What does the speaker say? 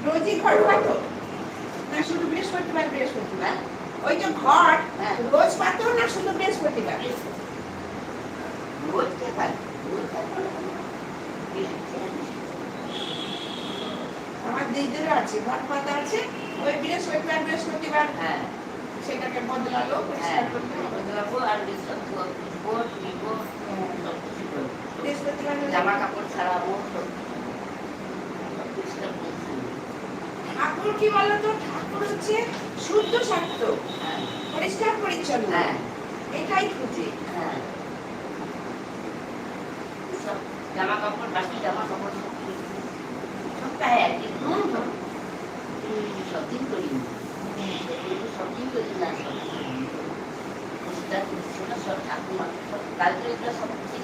রোজই ঘর পাতো না শুধু বৃহস্পতিবার বৃহস্পতিবার? ওই যে ঘর রোজ পাতো না শুধু বৃহস্পতিবার? রোজ কে পায়? আমার দিদিরও আছে, ঘর পাতা আছে, ওই বৃহস্পতিবার বৃহস্পতিবার সেটাকে বদলালো, পরিষ্কার করতে বদলাবো আর বৃহস্পতিবার জামা কাপড় ছাড়াবো। ঠাকুর কি বলতো, ঠাকুর হচ্ছে শুদ্ধ শাক্ত, পরিষ্কার পরিচ্ছন্ন, এটাই খুঁজে। জামা কাপড় বাকি জামা কাপড় সপ্তাহে একদিন সব দিন করি, সব দিন করি না, সব ঠাকুর সব কালকে সব কিছু